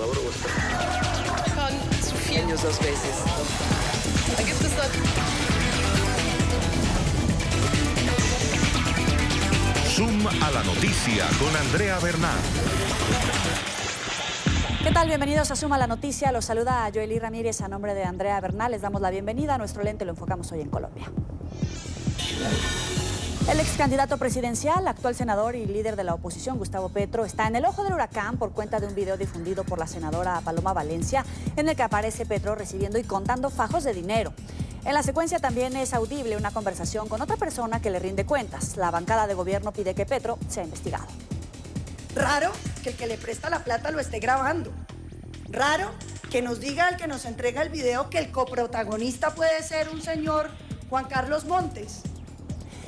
Laura Oster. Schon zu viel. Años 2 veces. Da gibt es dort. Zoom a la noticia con Andrea Bernal. ¿Qué tal? Bienvenidos a Zoom a la noticia. Los saluda Joely Ramírez a nombre de Andrea Bernal. Les damos la bienvenida. A nuestro lente lo enfocamos hoy en Colombia. El ex candidato presidencial, actual senador y líder de la oposición, Gustavo Petro, está en el ojo del huracán por cuenta de un video difundido por la senadora Paloma Valencia, en el que aparece Petro recibiendo y contando fajos de dinero. En la secuencia también es audible una conversación con otra persona que le rinde cuentas. La bancada de gobierno pide que Petro sea investigado. Raro que el que le presta la plata lo esté grabando. Raro que nos diga el que nos entrega el video que el coprotagonista puede ser un señor Juan Carlos Montes.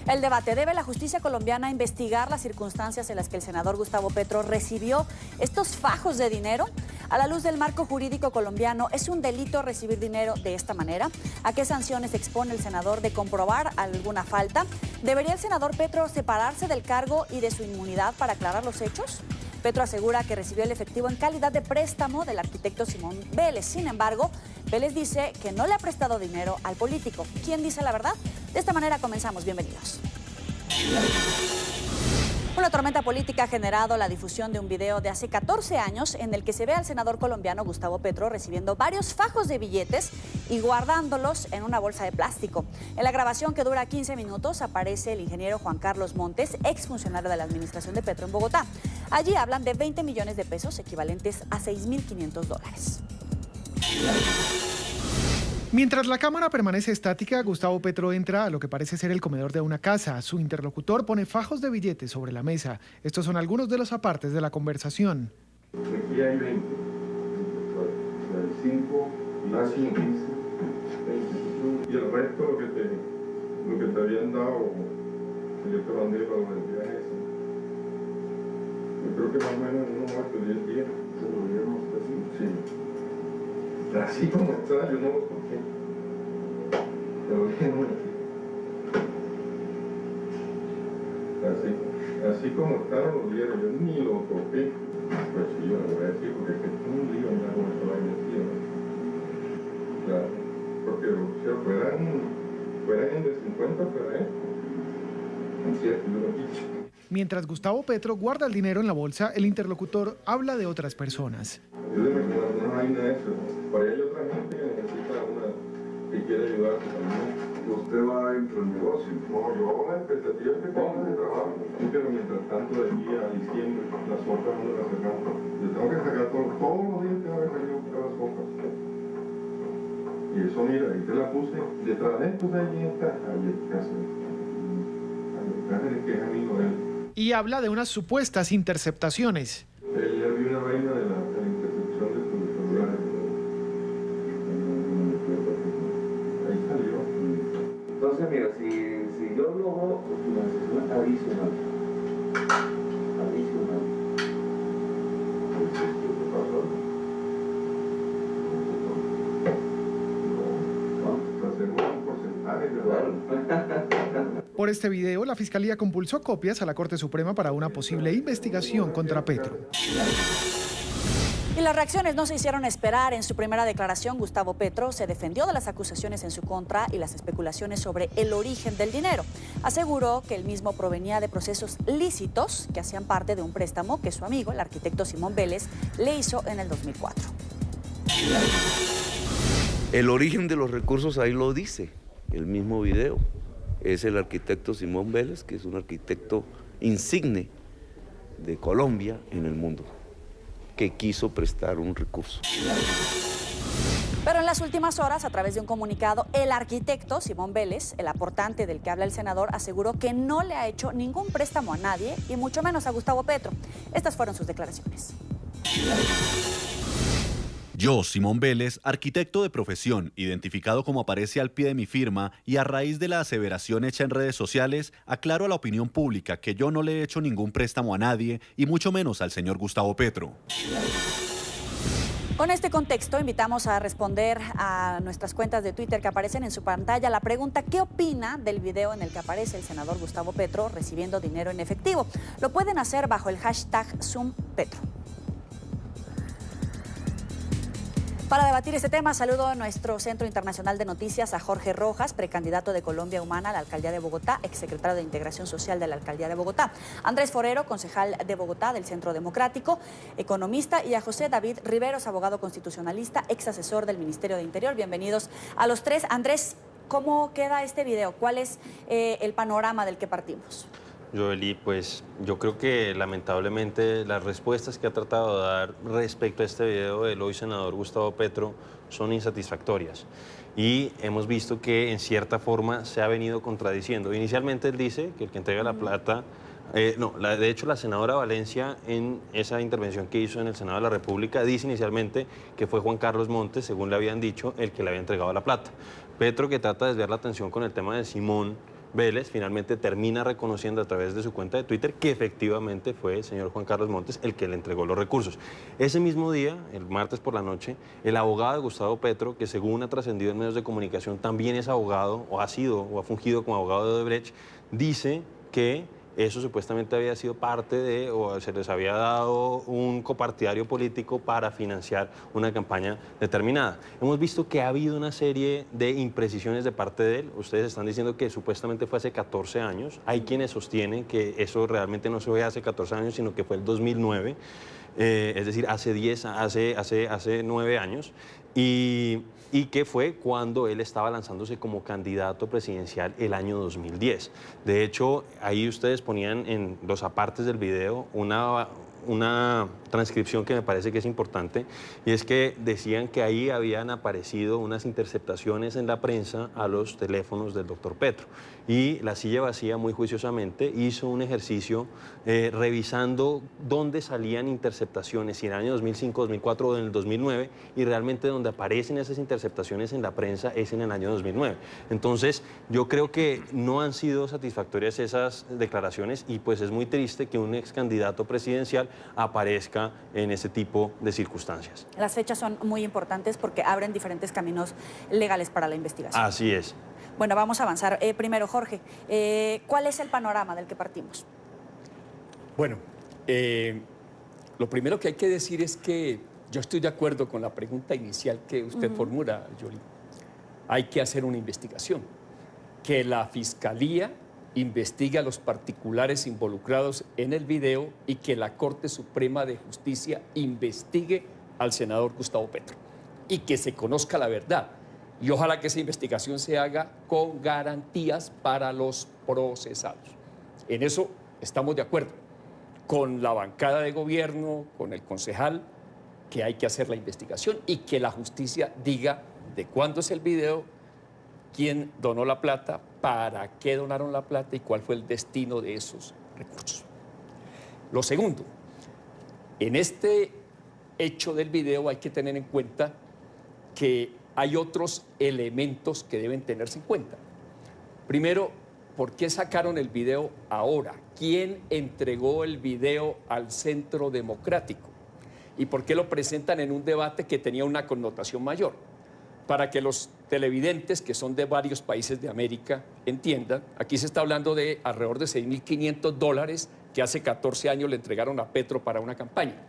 El debate: ¿debe la justicia colombiana investigar las circunstancias en las que el senador Gustavo Petro recibió estos fajos de dinero? A la luz del marco jurídico colombiano, ¿es un delito recibir dinero de esta manera? ¿A qué sanciones expone el senador de comprobar alguna falta? ¿Debería el senador Petro separarse del cargo y de su inmunidad para aclarar los hechos? Petro asegura que recibió el efectivo en calidad de préstamo del arquitecto Simón Vélez. Sin embargo, Vélez dice que no le ha prestado dinero al político. ¿Quién dice la verdad? De esta manera comenzamos. Bienvenidos. Una tormenta política ha generado la difusión de un video de hace 14 años en el que se ve al senador colombiano Gustavo Petro recibiendo varios fajos de billetes y guardándolos en una bolsa de plástico. En la grabación, que dura 15 minutos, aparece el ingeniero Juan Carlos Montes, exfuncionario de la administración de Petro en Bogotá. Allí hablan de 20 millones de pesos, equivalentes a $6.500. Mientras la cámara permanece estática, Gustavo Petro entra a lo que parece ser el comedor de una casa. Su interlocutor pone fajos de billetes sobre la mesa. Estos son algunos de los apartes de la conversación. Aquí hay 20. 5, 15, 20. Y el resto lo que te habían dado, que yo te mandé para los viajes. Yo creo que más o menos en unos 8 o 10 días. ¿Se lo dieron así? Sí. Así como está, yo no lo toqué. Pero bien, así como está, no lo dieron, yo ni lo toqué. Pues sí, yo lo voy a decir, porque es que es un lío andar con eso ahí metido. Claro, porque o sea, fueran de 50, fuera esto. Es cierto, yo lo quise. Mientras Gustavo Petro guarda el dinero en la bolsa, el interlocutor habla de otras personas. Yo le recomiendo una vaina de eso. Para ahí hay otra gente que necesita una, que quiere ayudarse también. ¿Usted va dentro del negocio? No, yo hago la expectativa que tengo de trabajo. Sí, pero mientras tanto, de aquí a diciembre, las hojas no las sacamos. Yo tengo que sacar todos los días tengo que salir a buscar las hojas. Y eso, mira, ahí te la puse. Detrás de esto, ahí está. Ahí está. Ahí que es amigo de él. Y habla de unas supuestas interceptaciones. Ella vio una vaina de la intercepción de tu celular. Ahí salió. Entonces, mira, si yo logro financiación adicional. ¿Qué pasó? No, está seguro un porcentaje, ¿verdad? Por este video, la Fiscalía compulsó copias a la Corte Suprema para una posible investigación contra Petro. Y las reacciones no se hicieron esperar. En su primera declaración, Gustavo Petro se defendió de las acusaciones en su contra y las especulaciones sobre el origen del dinero. Aseguró que el mismo provenía de procesos lícitos que hacían parte de un préstamo que su amigo, el arquitecto Simón Vélez, le hizo en el 2004. El origen de los recursos ahí lo dice el mismo video. Es el arquitecto Simón Vélez, que es un arquitecto insigne de Colombia en el mundo, que quiso prestar un recurso. Pero en las últimas horas, a través de un comunicado, el arquitecto Simón Vélez, el aportante del que habla el senador, aseguró que no le ha hecho ningún préstamo a nadie y mucho menos a Gustavo Petro. Estas fueron sus declaraciones. Yo, Simón Vélez, arquitecto de profesión, identificado como aparece al pie de mi firma y a raíz de la aseveración hecha en redes sociales, aclaro a la opinión pública que yo no le he hecho ningún préstamo a nadie y mucho menos al señor Gustavo Petro. Con este contexto, invitamos a responder a nuestras cuentas de Twitter que aparecen en su pantalla la pregunta: ¿qué opina del video en el que aparece el senador Gustavo Petro recibiendo dinero en efectivo? Lo pueden hacer bajo el hashtag ZoomPetro. Para debatir este tema, saludo a nuestro Centro Internacional de Noticias a Jorge Rojas, precandidato de Colombia Humana a la Alcaldía de Bogotá, exsecretario de Integración Social de la Alcaldía de Bogotá. Andrés Forero, concejal de Bogotá del Centro Democrático, economista, y a José David Riveros, abogado constitucionalista, ex asesor del Ministerio de Interior. Bienvenidos a los tres. Andrés, ¿cómo queda este video? ¿Cuál es el panorama del que partimos? Joely, pues yo creo que lamentablemente las respuestas que ha tratado de dar respecto a este video del hoy senador Gustavo Petro son insatisfactorias. Y hemos visto que en cierta forma se ha venido contradiciendo. Inicialmente él dice que el que entrega la plata... de hecho la senadora Valencia en esa intervención que hizo en el Senado de la República dice inicialmente que fue Juan Carlos Montes, según le habían dicho, el que le había entregado la plata. Petro, que trata de desviar la atención con el tema de Simón Vélez, finalmente termina reconociendo a través de su cuenta de Twitter que efectivamente fue el señor Juan Carlos Montes el que le entregó los recursos. Ese mismo día, el martes por la noche, el abogado de Gustavo Petro, que según ha trascendido en medios de comunicación, también es abogado, o ha sido, o ha fungido como abogado de Odebrecht, dice que eso supuestamente había sido parte de, o se les había dado un copartidario político para financiar una campaña determinada. Hemos visto que ha habido una serie de imprecisiones de parte de él. Ustedes están diciendo que supuestamente fue hace 14 años. Hay quienes sostienen que eso realmente no se fue hace 14 años, sino que fue el 2009. Es decir, hace 9 años. Y que fue cuando él estaba lanzándose como candidato presidencial el año 2010. De hecho, ahí ustedes ponían en los apartes del video una transcripción que me parece que es importante, y es que decían que ahí habían aparecido unas interceptaciones en la prensa a los teléfonos del doctor Petro. Y la silla vacía, muy juiciosamente, hizo un ejercicio revisando dónde salían interceptaciones, si en el año 2005, 2004 o en el 2009, y realmente donde aparecen esas interceptaciones en la prensa es en el año 2009. Entonces, yo creo que no han sido satisfactorias esas declaraciones, y pues es muy triste que un ex candidato presidencial aparezca en ese tipo de circunstancias. Las fechas son muy importantes porque abren diferentes caminos legales para la investigación. Así es. Bueno, vamos a avanzar. Primero, Jorge, ¿cuál es el panorama del que partimos? Bueno, lo primero que hay que decir es que yo estoy de acuerdo con la pregunta inicial que usted formula, Joely. Hay que hacer una investigación, que la Fiscalía investigue a los particulares involucrados en el video y que la Corte Suprema de Justicia investigue al senador Gustavo Petro y que se conozca la verdad. Y ojalá que esa investigación se haga con garantías para los procesados. En eso estamos de acuerdo con la bancada de gobierno, con el concejal, que hay que hacer la investigación y que la justicia diga de cuándo es el video, quién donó la plata, para qué donaron la plata y cuál fue el destino de esos recursos. Lo segundo, en este hecho del video hay que tener en cuenta que hay otros elementos que deben tenerse en cuenta. Primero, ¿por qué sacaron el video ahora? ¿Quién entregó el video al Centro Democrático? ¿Y por qué lo presentan en un debate que tenía una connotación mayor? Para que los televidentes, que son de varios países de América, entiendan, aquí se está hablando de alrededor de $6.500 que hace 14 años le entregaron a Petro para una campaña.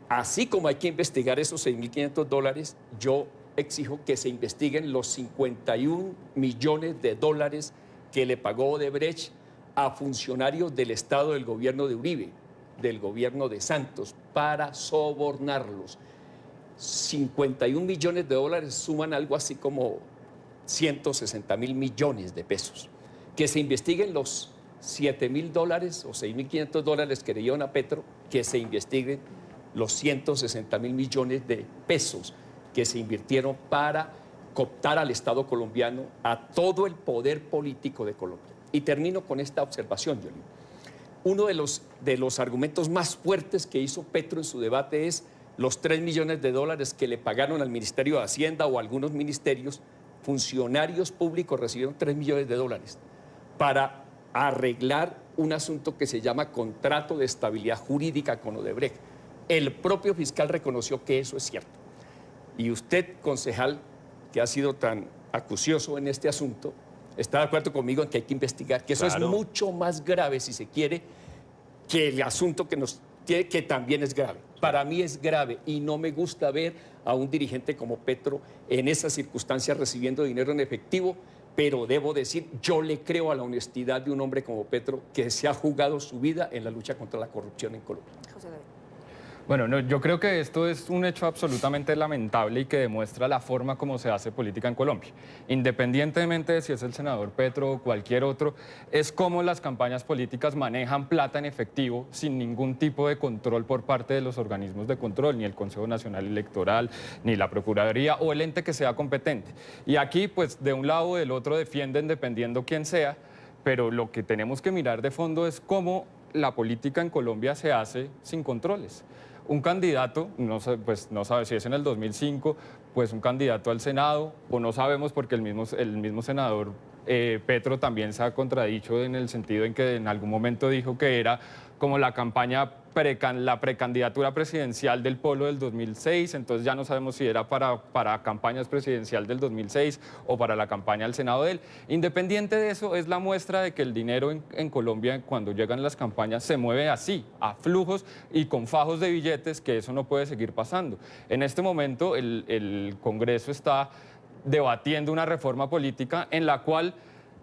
Así como hay que investigar esos $6.500, yo exijo que se investiguen los 51 millones de dólares que le pagó Odebrecht a funcionarios del Estado del gobierno de Uribe, del gobierno de Santos, para sobornarlos. 51 millones de dólares suman algo así como 160.000 millones de pesos. Que se investiguen los $7.000 o $6.500 que le dieron a Petro, que se investiguen los 160.000 millones de pesos que se invirtieron para cooptar al Estado colombiano, a todo el poder político de Colombia. Y termino con esta observación, Joely. Uno de los argumentos más fuertes que hizo Petro en su debate es los 3 millones de dólares que le pagaron al Ministerio de Hacienda o a algunos ministerios. Funcionarios públicos recibieron 3 millones de dólares para arreglar un asunto que se llama contrato de estabilidad jurídica con Odebrecht. El propio fiscal reconoció que eso es cierto. Y usted, concejal, que ha sido tan acucioso en este asunto, está de acuerdo conmigo en que hay que investigar, que eso es mucho más grave, si se quiere, que el asunto que nos que también es grave. Para mí es grave y no me gusta ver a un dirigente como Petro en esas circunstancias recibiendo dinero en efectivo, pero debo decir, yo le creo a la honestidad de un hombre como Petro que se ha jugado su vida en la lucha contra la corrupción en Colombia. José David. Bueno, no, yo creo que esto es un hecho absolutamente lamentable y que demuestra la forma como se hace política en Colombia. Independientemente de si es el senador Petro o cualquier otro, es como las campañas políticas manejan plata en efectivo sin ningún tipo de control por parte de los organismos de control, ni el Consejo Nacional Electoral, ni la Procuraduría o el ente que sea competente. Y aquí, pues, de un lado o del otro defienden dependiendo quién sea, pero lo que tenemos que mirar de fondo es cómo la política en Colombia se hace sin controles. Un candidato, pues no sabe si es en el 2005, pues un candidato al Senado, o no sabemos porque el mismo senador Petro también se ha contradicho en el sentido en que en algún momento dijo que era como la campaña, la precandidatura presidencial del Polo del 2006, entonces ya no sabemos si era para campañas presidencial del 2006 o para la campaña al Senado de él. Independiente de eso, es la muestra de que el dinero en Colombia, cuando llegan las campañas, se mueve así, a flujos y con fajos de billetes, que eso no puede seguir pasando. En este momento, el Congreso está debatiendo una reforma política en la cual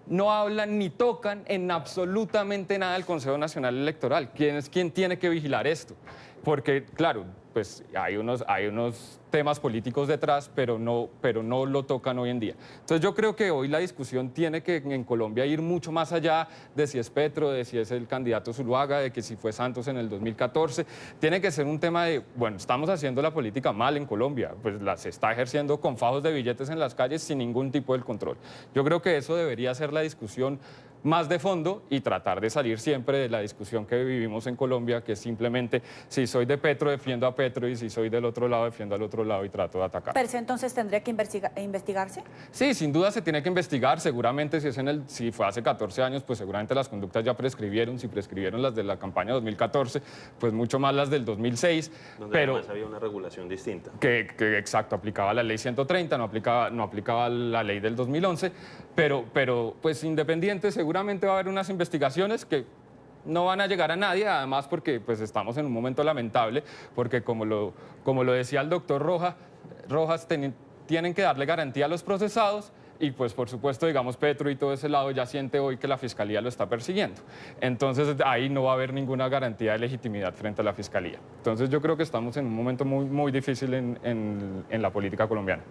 no hablan ni tocan en absolutamente nada el Consejo Nacional Electoral. ¿Quién tiene que vigilar esto? Porque, claro, pues hay unos temas políticos detrás, pero no lo tocan hoy en día. Entonces yo creo que hoy la discusión tiene que en Colombia ir mucho más allá de si es Petro, de si es el candidato Zuluaga, de que si fue Santos en el 2014. Tiene que ser un tema de, bueno, estamos haciendo la política mal en Colombia, pues se está ejerciendo con fajos de billetes en las calles sin ningún tipo de control. Yo creo que eso debería ser la discusión más de fondo y tratar de salir siempre de la discusión que vivimos en Colombia, que es simplemente si soy de Petro defiendo a Petro y si soy del otro lado defiendo al otro lado y trato de atacar. ¿Pero entonces tendría que investigarse? Sí, sin duda se tiene que investigar. Seguramente si fue hace 14 años, pues seguramente las conductas ya prescribieron. Si prescribieron las de la campaña 2014, pues mucho más las del 2006. Donde pero además había una regulación distinta. Que exacto, aplicaba la ley 130, no aplicaba la ley del 2011, pero pues independiente, seguramente va a haber unas investigaciones que no van a llegar a nadie, además porque pues estamos en un momento lamentable, porque como lo decía el doctor Rojas, tienen que darle garantía a los procesados y pues por supuesto, digamos, Petro y todo ese lado ya siente hoy que la Fiscalía lo está persiguiendo. Entonces ahí no va a haber ninguna garantía de legitimidad frente a la Fiscalía. Entonces yo creo que estamos en un momento muy, muy difícil en la política colombiana.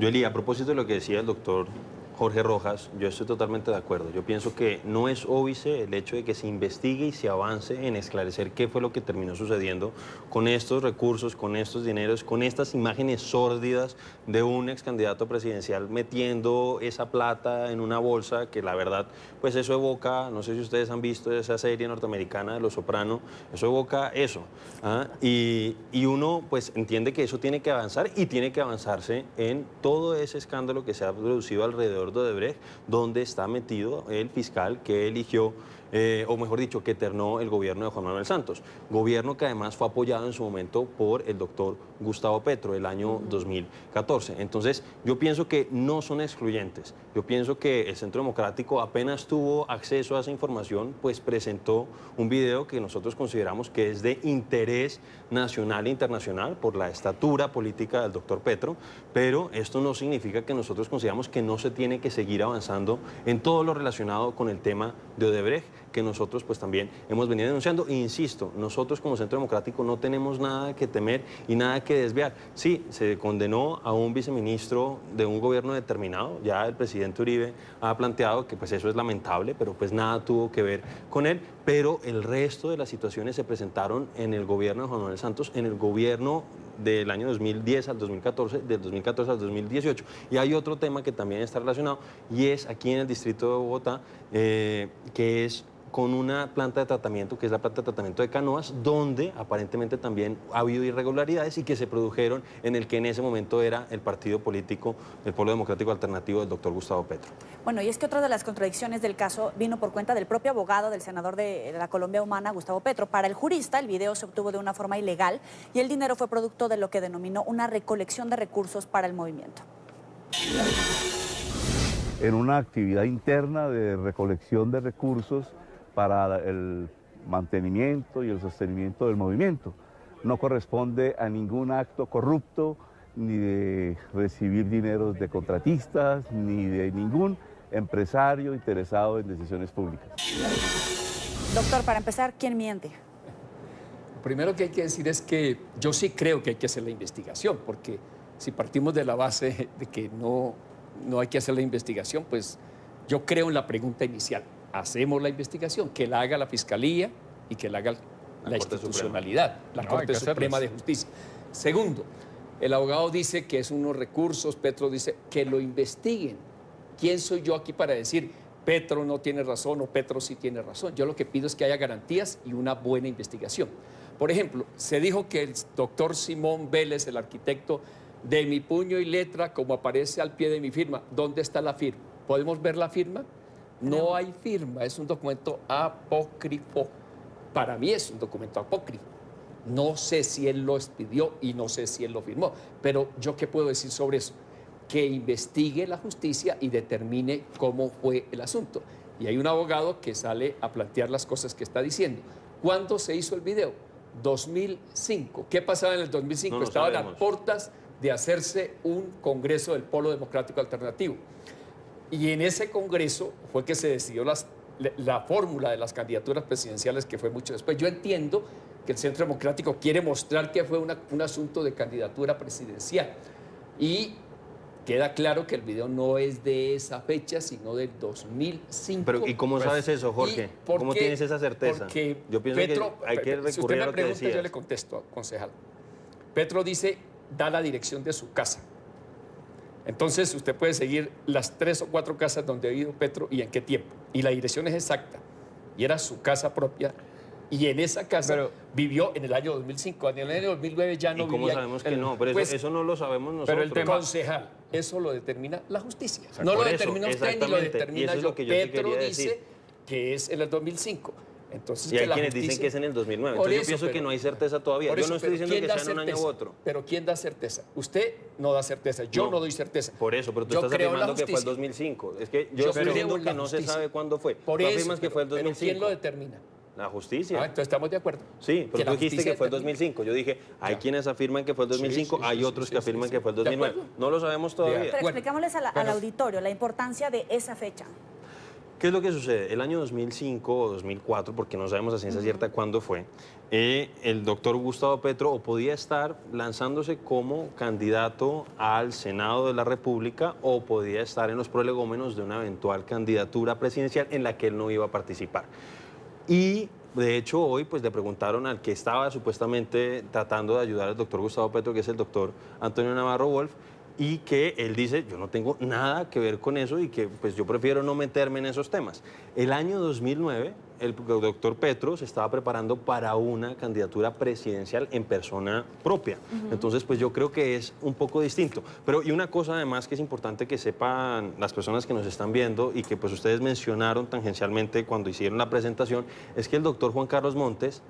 Joely, a propósito de lo que decía el doctor Jorge Rojas, yo estoy totalmente de acuerdo. Yo pienso que no es óbice el hecho de que se investigue y se avance en esclarecer qué fue lo que terminó sucediendo con estos recursos, con estos dineros, con estas imágenes sórdidas de un ex candidato presidencial metiendo esa plata en una bolsa, que la verdad, pues eso evoca, no sé si ustedes han visto esa serie norteamericana de Los Soprano, eso evoca eso. Y uno pues entiende que eso tiene que avanzar y tiene que avanzarse en todo ese escándalo que se ha producido alrededor de Odebrecht, donde está metido el fiscal que eligió, o mejor dicho, que ternó el gobierno de Juan Manuel Santos. Gobierno que además fue apoyado en su momento por el doctor Gustavo Petro, el año 2014. Entonces, yo pienso que no son excluyentes. Yo pienso que el Centro Democrático apenas tuvo acceso a esa información, pues presentó un video que nosotros consideramos que es de interés nacional e internacional por la estatura política del doctor Petro, pero esto no significa que nosotros consideramos que no se tiene que seguir avanzando en todo lo relacionado con el tema de Odebrecht, que nosotros pues también hemos venido denunciando. E insisto, nosotros como Centro Democrático no tenemos nada que temer y nada que desviar. Sí, se condenó a un viceministro de un gobierno determinado, ya el presidente Uribe ha planteado que pues eso es lamentable, pero pues nada tuvo que ver con él, pero el resto de las situaciones se presentaron en el gobierno de Juan Manuel Santos, en el gobierno del año 2010 al 2014, del 2014 al 2018. Y hay otro tema que también está relacionado y es aquí en el distrito de Bogotá, que es con una planta de tratamiento, que es la planta de tratamiento de Canoas, donde aparentemente también ha habido irregularidades y que se produjeron en el que en ese momento era el partido político, el Polo Democrático Alternativo del doctor Gustavo Petro. Bueno, y es que otra de las contradicciones del caso vino por cuenta del propio abogado del senador de la Colombia Humana, Gustavo Petro. Para el jurista, el video se obtuvo de una forma ilegal y el dinero fue producto de lo que denominó una recolección de recursos para el movimiento. En una actividad interna de recolección de recursos para mantenimiento y el sostenimiento del movimiento. No corresponde a ningún acto corrupto, ni de recibir dineros de contratistas, ni de ningún empresario interesado en decisiones públicas. Doctor, para empezar, ¿quién miente? Lo primero que hay que decir es que yo sí creo que hay que hacer la investigación, porque si partimos de la base de que no hay que hacer la investigación, pues yo creo en la pregunta inicial. Hacemos la investigación, que la haga la Fiscalía y que la haga la institucionalidad, la Corte Suprema de Justicia. Segundo, el abogado dice que es unos recursos, Petro dice que lo investiguen. ¿Quién soy yo aquí para decir Petro no tiene razón o Petro sí tiene razón? Yo lo que pido es que haya garantías y una buena investigación. Por ejemplo, se dijo que el doctor Simón Vélez, el arquitecto, de mi puño y letra, como aparece al pie de mi firma. ¿Dónde está la firma? ¿Podemos ver la firma? No hay firma, es un documento apócrifo. Para mí es un documento apócrifo. No sé si él lo expidió y no sé si él lo firmó, pero ¿yo qué puedo decir sobre eso? Que investigue la justicia y determine cómo fue el asunto. Y hay un abogado que sale a plantear las cosas que está diciendo. ¿Cuándo se hizo el video? 2005. ¿Qué pasaba en el 2005? No Estaban sabemos. a puertas de hacerse un congreso del Polo Democrático Alternativo. Y en ese congreso fue que se decidió la fórmula de las candidaturas presidenciales, que fue mucho después. Yo entiendo que el Centro Democrático quiere mostrar que fue un asunto de candidatura presidencial. Y queda claro que el video no es de esa fecha, sino del 2005. Pero, ¿y cómo sabes eso, Jorge? ¿Cómo tienes esa certeza? Porque Yo pienso Petro, que hay que recurrir si usted a me lo que pregunta, decías. yo le contesto, concejal. Petro dice, da la dirección de su casa. Entonces, usted puede seguir las 3 o 4 casas donde ha vivido Petro y en qué tiempo. Y la dirección es exacta. Y era su casa propia. Y en esa casa vivió en el año 2005. En el año 2009 ya no ¿Y cómo vivía. sabemos que no? Pero eso no lo sabemos nosotros. Pero el tema concejal, eso lo determina la justicia. O sea, No lo por eso, determina usted ni lo exactamente. Y determina eso es yo. lo que yo te Petro quería dice decir. que es en el 2005. Entonces, Y hay que la quienes justicia... dicen que es en el 2009. Por Entonces eso, yo pienso que pero- no hay certeza todavía. por Yo eso, no estoy pero diciendo que ¿quién da sea en un año u certeza? otro. Pero ¿quién da certeza? Usted no da certeza, yo no doy certeza. Por eso, pero tú Yo estás creo en la afirmando que fue el justicia. 2005. Es que yo Yo estoy creo diciendo en la que no se justicia. sabe cuándo fue. Por Tú eso, afirmas que fue el pero 2005. ¿quién lo determina? La justicia. Entonces estamos de acuerdo. Sí, Que pero la tú dijiste justicia que fue el determine. 2005. Yo dije, hay quienes afirman que fue el 2005, sí, hay sí, otros sí, que sí, afirman sí. que fue el ¿De 2009. acuerdo? No lo sabemos todavía. Pero explicámosles al Bueno. auditorio la importancia de esa fecha. ¿Qué es lo que sucede? El año 2005 o 2004, porque no sabemos a ciencia cierta cuándo fue, el doctor Gustavo Petro podía estar lanzándose como candidato al Senado de la República o podía estar en los prolegómenos de una eventual candidatura presidencial en la que él no iba a participar. Y de hecho hoy pues le preguntaron al que estaba supuestamente tratando de ayudar al doctor Gustavo Petro, que es el doctor Antonio Navarro Wolf, y que él dice, yo no tengo nada que ver con eso y que pues yo prefiero no meterme en esos temas. El año 2009, el doctor Petro se estaba preparando para una candidatura presidencial en persona propia. Entonces, pues yo creo que es un poco distinto. Pero y una cosa además que es importante que sepan las personas que nos están viendo y que pues ustedes mencionaron tangencialmente cuando hicieron la presentación, es que el doctor Juan Carlos Montes,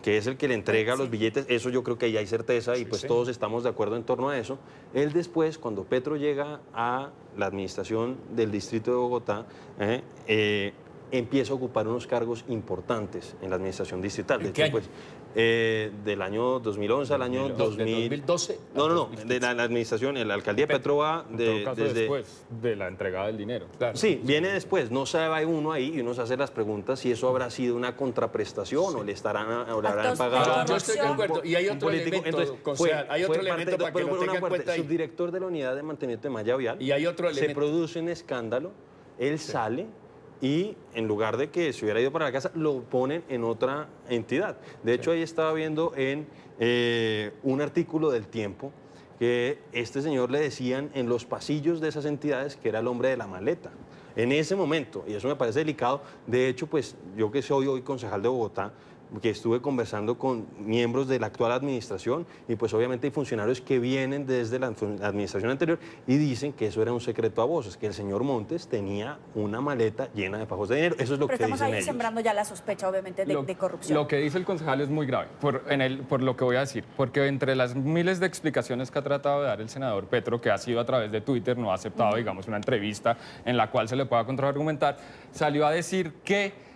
que es el que le entrega los billetes, eso yo creo que ya hay certeza y pues todos estamos de acuerdo en torno a eso. Él después, cuando Petro llega a la administración del distrito de Bogotá, empieza a ocupar unos cargos importantes en la administración distrital. ¿En De qué hecho, año? pues, del año 2011 al año 2012. No, de la administración, la alcaldía de Petro va En todo caso, desde... después de la entregada del dinero. Sí, viene después, no sabe uno ahí y uno se hace las preguntas si eso habrá sido una contraprestación o le habrán pagado. Yo estoy de acuerdo. Y hay un otro político. elemento, Entonces, concejal, hay otro elemento para que lo tenga en cuenta ahí. Subdirector de la unidad de mantenimiento de malla vial. Y hay otro Se elemento. produce un escándalo, él sale y en lugar de que se hubiera ido para la casa, lo ponen en otra entidad. De hecho, ahí estaba viendo en un artículo del Tiempo que este señor le decían en los pasillos de esas entidades que era el hombre de la maleta. En ese momento, y eso me parece delicado, de hecho, pues yo que soy hoy concejal de Bogotá, que estuve conversando con miembros de la actual administración y pues obviamente hay funcionarios que vienen desde la administración anterior y dicen que eso era un secreto a voces, que el señor Montes tenía una maleta llena de fajos de dinero. Eso es lo Pero que estamos dicen ahí ellos. sembrando ya la sospecha, obviamente, de corrupción. Lo que dice el concejal es muy grave, por lo que voy a decir, porque entre las miles de explicaciones que ha tratado de dar el senador Petro, que ha sido a través de Twitter, no ha aceptado, digamos, una entrevista en la cual se le pueda contraargumentar, salió a decir que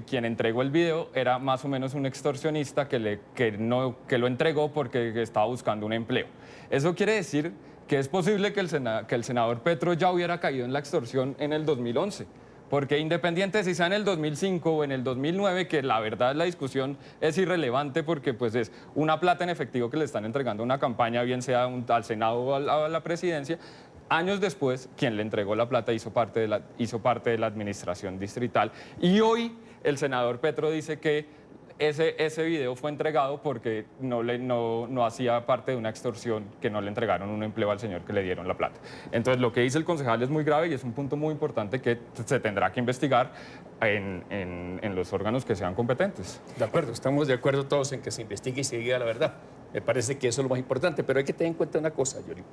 quien entregó el video era más o menos un extorsionista que lo entregó porque estaba buscando un empleo. Eso quiere decir que es posible que el senador Petro ya hubiera caído en la extorsión en el 2011. Porque independiente si sea en el 2005 o en el 2009, que la verdad la discusión es irrelevante porque pues es una plata en efectivo que le están entregando a una campaña, bien sea al Senado o a la presidencia. Años después, quien le entregó la plata hizo parte de la administración distrital. Y hoy el senador Petro dice que ese video fue entregado porque no hacía parte de una extorsión, que no le entregaron un empleo al señor que le dieron la plata. Entonces, lo que dice el concejal es muy grave y es un punto muy importante que se tendrá que investigar en los órganos que sean competentes. De acuerdo, estamos de acuerdo todos en que se investigue y se diga la verdad. Me parece que eso es lo más importante, pero hay que tener en cuenta una cosa, Yoli.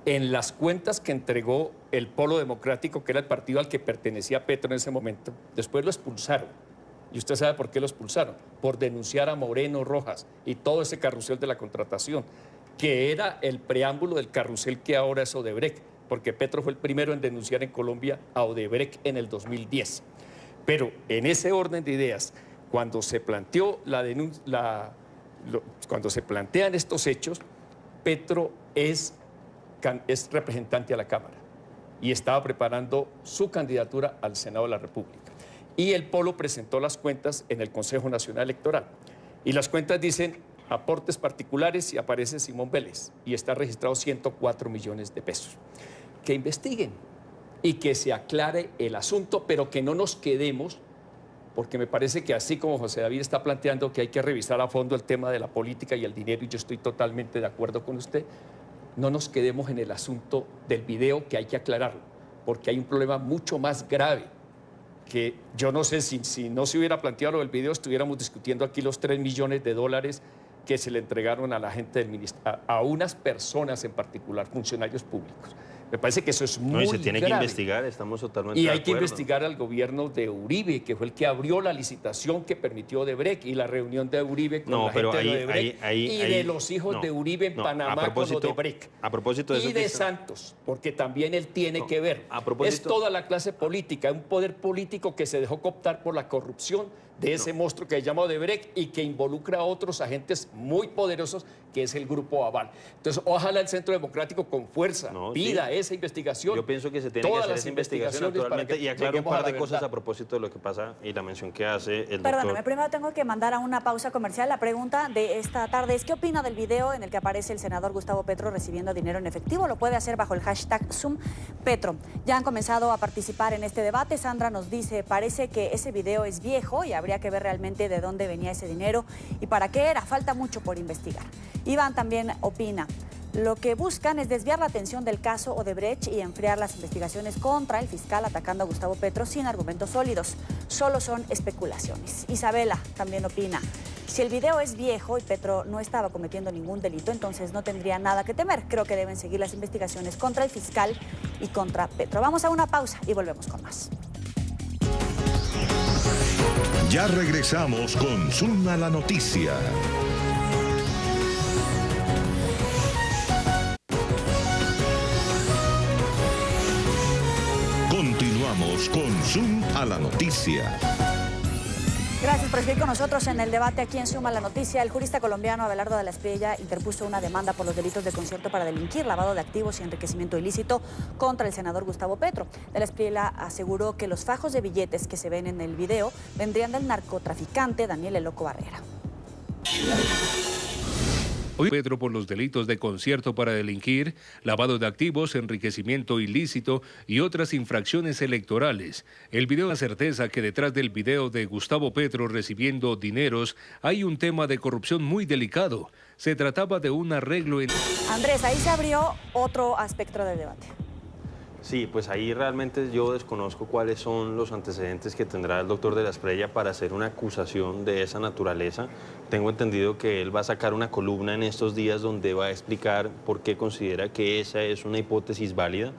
En las cuentas que entregó el Polo Democrático, que era el partido al que pertenecía Petro en ese momento, después lo expulsaron. Y usted sabe por qué lo expulsaron. Por denunciar a Moreno Rojas y todo ese carrusel de la contratación, que era el preámbulo del carrusel que ahora es Odebrecht, porque Petro fue el primero en denunciar en Colombia a Odebrecht en el 2010. Pero en ese orden de ideas, cuando se planteó cuando se plantean estos hechos, Petro es representante a la Cámara y estaba preparando su candidatura al Senado de la República. Y el Polo presentó las cuentas en el Consejo Nacional Electoral. Y las cuentas dicen aportes particulares y aparece Simón Vélez. Y está registrado 104 millones de pesos. Que investiguen y que se aclare el asunto, pero que no nos quedemos, porque me parece que así como José David está planteando que hay que revisar a fondo el tema de la política y el dinero, y yo estoy totalmente de acuerdo con usted, no nos quedemos en el asunto del video, que hay que aclararlo, porque hay un problema mucho más grave, que yo no sé si no se hubiera planteado el video, estuviéramos discutiendo aquí los 3 millones de dólares que se le entregaron a la gente del ministerio, a unas personas en particular, funcionarios públicos. Me parece que eso es muy grave. No, y se tiene que investigar, estamos totalmente de Y hay acuerdo. que investigar al gobierno de Uribe, que fue el que abrió la licitación que permitió Odebrecht y la reunión de Uribe con la gente de Odebrecht y de los hijos de Uribe en Panamá con Odebrecht. A propósito de eso y de Santos, porque también él tiene que ver. Es toda la clase política, un poder político que se dejó cooptar por la corrupción de ese monstruo que se llama Odebrecht y que involucra a otros agentes muy poderosos, que es el Grupo Aval. Entonces, ojalá el Centro Democrático con fuerza pida esa investigación. Yo pienso que se tiene que hacer esa investigación naturalmente y aclarar un par de cosas a propósito de lo que pasa y la mención que hace el doctor. Perdóname, primero tengo que mandar a una pausa comercial. La pregunta de esta tarde es: ¿qué opina del video en el que aparece el senador Gustavo Petro recibiendo dinero en efectivo? Lo puede hacer bajo el hashtag #ZoomPetro. Ya han comenzado a participar en este debate. Sandra nos dice: parece que ese video es viejo y habría que ver realmente de dónde venía ese dinero y para qué era. Falta mucho por investigar. Iván también opina: lo que buscan es desviar la atención del caso Odebrecht y enfriar las investigaciones contra el fiscal atacando a Gustavo Petro sin argumentos sólidos. Solo son especulaciones. Isabela también opina: si el video es viejo y Petro no estaba cometiendo ningún delito, entonces no tendría nada que temer. Creo que deben seguir las investigaciones contra el fiscal y contra Petro. Vamos a una pausa y volvemos con más. Ya regresamos con Zoom a la noticia. Continuamos con Zoom a la noticia. Gracias por seguir con nosotros en el debate aquí en Zoom a la noticia. El jurista colombiano Abelardo de la Espriella interpuso una demanda por los delitos de concierto para delinquir, lavado de activos y enriquecimiento ilícito contra el senador Gustavo Petro. De la Espriella aseguró que los fajos de billetes que se ven en el video vendrían del narcotraficante Daniel El Loco Barrera. Hoy Petro por los delitos de concierto para delinquir, lavado de activos, enriquecimiento ilícito y otras infracciones electorales. El video da certeza que detrás del video de Gustavo Petro recibiendo dineros hay un tema de corrupción muy delicado. Se trataba de un arreglo en... Andrés, ahí se abrió otro aspecto del debate. Sí, pues ahí realmente yo desconozco cuáles son los antecedentes que tendrá el doctor de la Espriella para hacer una acusación de esa naturaleza. Tengo entendido que él va a sacar una columna en estos días donde va a explicar por qué considera que esa es una hipótesis válida.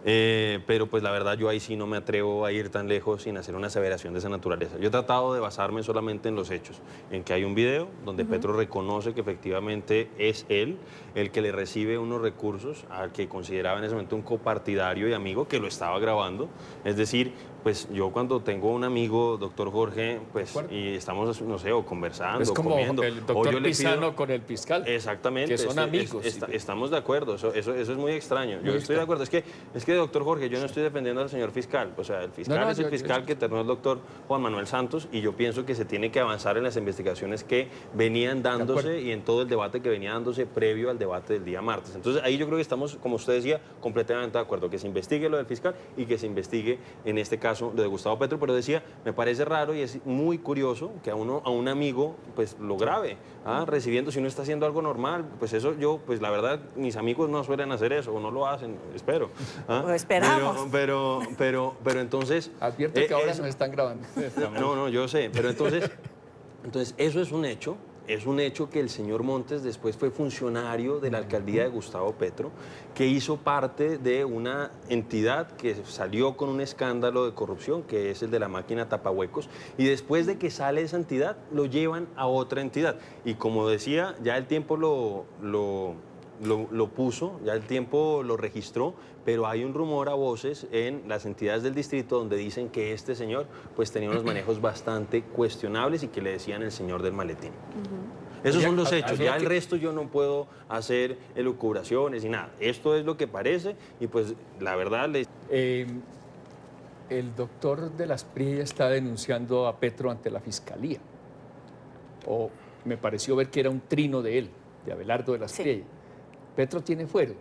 Pero pues la verdad yo ahí sí no me atrevo a ir tan lejos sin hacer una aseveración de esa naturaleza. Yo he tratado de basarme solamente en los hechos, en que hay un video donde Petro reconoce que efectivamente es él el que le recibe unos recursos al que consideraba en ese momento un copartidario y amigo que lo estaba grabando. Es decir, pues yo cuando tengo un amigo, doctor Jorge, pues y estamos, no sé, o conversando, es como comiendo, el doctor Pisano con el fiscal. Exactamente. Que son amigos. Estamos de acuerdo, eso es muy extraño. Yo estoy de acuerdo. Es que, doctor Jorge, yo no estoy defendiendo al señor fiscal. O sea, el fiscal es el fiscal que terminó el doctor Juan Manuel Santos, y yo pienso que se tiene que avanzar en las investigaciones que venían dándose y en todo el debate que venía dándose previo al debate del día martes. Entonces, ahí yo creo que estamos, como usted decía, completamente de acuerdo, que se investigue lo del fiscal y que se investigue, en este caso, lo de Gustavo Petro. Pero decía, me parece raro y es muy curioso que a un amigo pues lo grabe, recibiendo, si uno está haciendo algo normal, pues eso yo, pues la verdad, mis amigos no suelen hacer eso, o no lo hacen, espero. Lo esperamos. Pero entonces... Advierte que ahora nos están grabando. No, yo sé, pero entonces eso es un hecho. Es un hecho que el señor Montes después fue funcionario de la alcaldía de Gustavo Petro, que hizo parte de una entidad que salió con un escándalo de corrupción, que es el de la máquina tapahuecos, y después de que sale esa entidad, lo llevan a otra entidad. Y como decía, ya el tiempo lo puso, ya el tiempo lo registró, pero hay un rumor a voces en las entidades del distrito donde dicen que este señor pues tenía unos manejos bastante cuestionables y que le decían el señor del maletín. Esos son los hechos, ya el resto yo no puedo hacer elucubraciones y nada. Esto es lo que parece y pues la verdad... El doctor de las Priella está denunciando a Petro ante la Fiscalía. O me pareció ver que era un trino de él, de Abelardo de las Priella. Petro tiene fuero.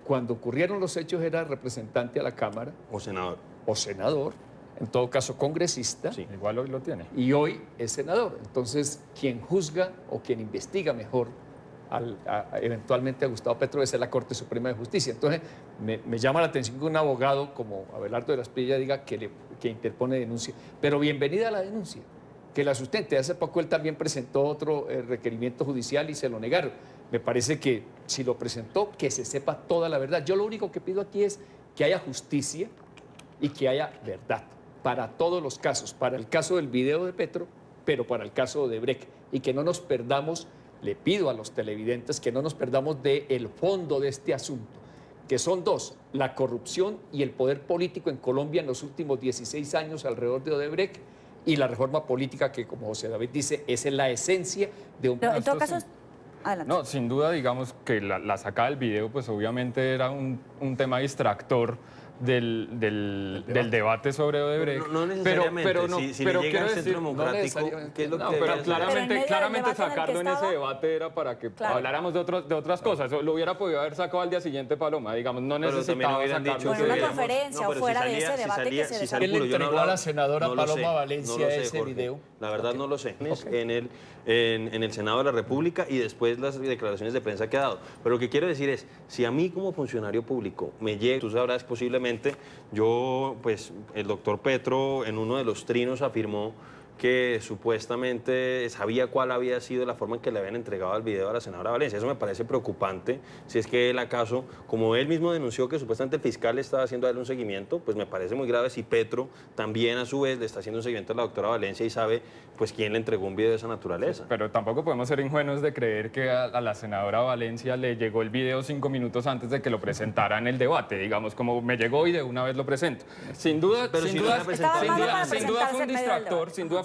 Cuando ocurrieron los hechos era representante a la Cámara. O senador. O senador. En todo caso, congresista. Sí, igual hoy lo tiene. Y hoy es senador. Entonces, quien juzga o quien investiga mejor eventualmente a Gustavo Petro debe ser la Corte Suprema de Justicia. Entonces, me llama la atención que un abogado como Abelardo de las Priella diga que interpone denuncia. Pero bienvenida a la denuncia, que la sustente. Hace poco él también presentó otro requerimiento judicial y se lo negaron. Me parece que si lo presentó, que se sepa toda la verdad. Yo lo único que pido aquí es que haya justicia y que haya verdad para todos los casos, para el caso del video de Petro, pero para el caso de Odebrecht, y que no nos perdamos, le pido a los televidentes que no nos perdamos del fondo de este asunto, que son dos, la corrupción y el poder político en Colombia en los últimos 16 años alrededor de Odebrecht, y la reforma política que, como José David dice, esa es la esencia de un... Pero en todo caso... Adelante. No, sin duda, digamos que la sacada del video, pues obviamente era un tema distractor del debate sobre Odebrecht. No necesariamente, pero si le llega al Centro Democrático, ¿qué es lo que pero claramente debate sacarlo en ese estaba, debate era para que habláramos de otras cosas. Lo hubiera podido haber sacado al día siguiente Paloma, digamos, no necesitaba sacarlo. En una conferencia o fuera de ese debate que se desarrolló. ¿Quién le entregó a la senadora Paloma Valencia ese video? La verdad no lo sé. En el Senado de la República y después las declaraciones de prensa que ha dado. Pero lo que quiero decir es, si a mí como funcionario público me llega, tú sabrás posiblemente, pues el doctor Petro en uno de los trinos afirmó que supuestamente sabía cuál había sido la forma en que le habían entregado el video a la senadora Valencia. Eso me parece preocupante, si es que él acaso, como él mismo denunció que supuestamente el fiscal estaba haciendo a él un seguimiento, pues me parece muy grave si Petro también a su vez le está haciendo un seguimiento a la doctora Valencia y sabe pues quién le entregó un video de esa naturaleza. Sí, pero tampoco podemos ser ingenuos de creer que a la senadora Valencia le llegó el video 5 minutos antes de que lo presentara en el debate, digamos, como me llegó y de una vez lo presento. Sin duda, pero sin duda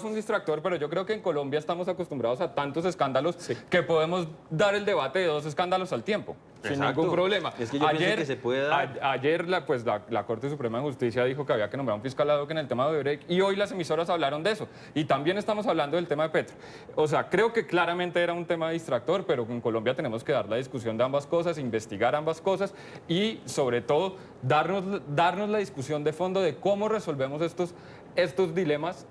fue un distractor, pero yo creo que en Colombia estamos acostumbrados a tantos escándalos que podemos dar el debate de 2 escándalos al tiempo, sin ningún problema. Es que yo pienso que se puede dar. Ayer la Corte Suprema de Justicia dijo que había que nombrar un fiscal ad hoc en el tema de Odebrecht y hoy las emisoras hablaron de eso. Y también estamos hablando del tema de Petro. O sea, creo que claramente era un tema distractor, pero en Colombia tenemos que dar la discusión de ambas cosas, investigar ambas cosas y sobre todo darnos la discusión de fondo de cómo resolvemos estos dilemas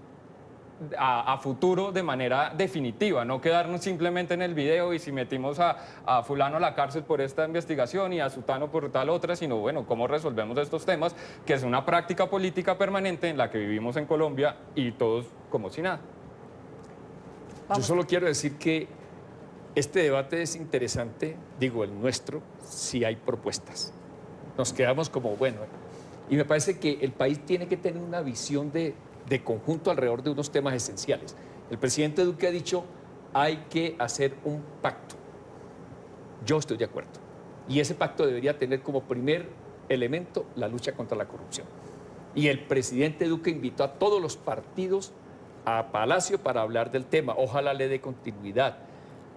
a futuro de manera definitiva, no quedarnos simplemente en el video y si metimos a fulano a la cárcel por esta investigación y a sutano por tal otra, sino bueno, cómo resolvemos estos temas, que es una práctica política permanente en la que vivimos en Colombia y todos como si nada. Yo solo quiero decir que este debate es interesante, digo el nuestro, si hay propuestas. Nos quedamos como, bueno, y me parece que el país tiene que tener una visión de conjunto alrededor de unos temas esenciales. El presidente Duque ha dicho, hay que hacer un pacto. Yo estoy de acuerdo. Y ese pacto debería tener como primer elemento la lucha contra la corrupción. Y el presidente Duque invitó a todos los partidos a Palacio para hablar del tema. Ojalá le dé continuidad.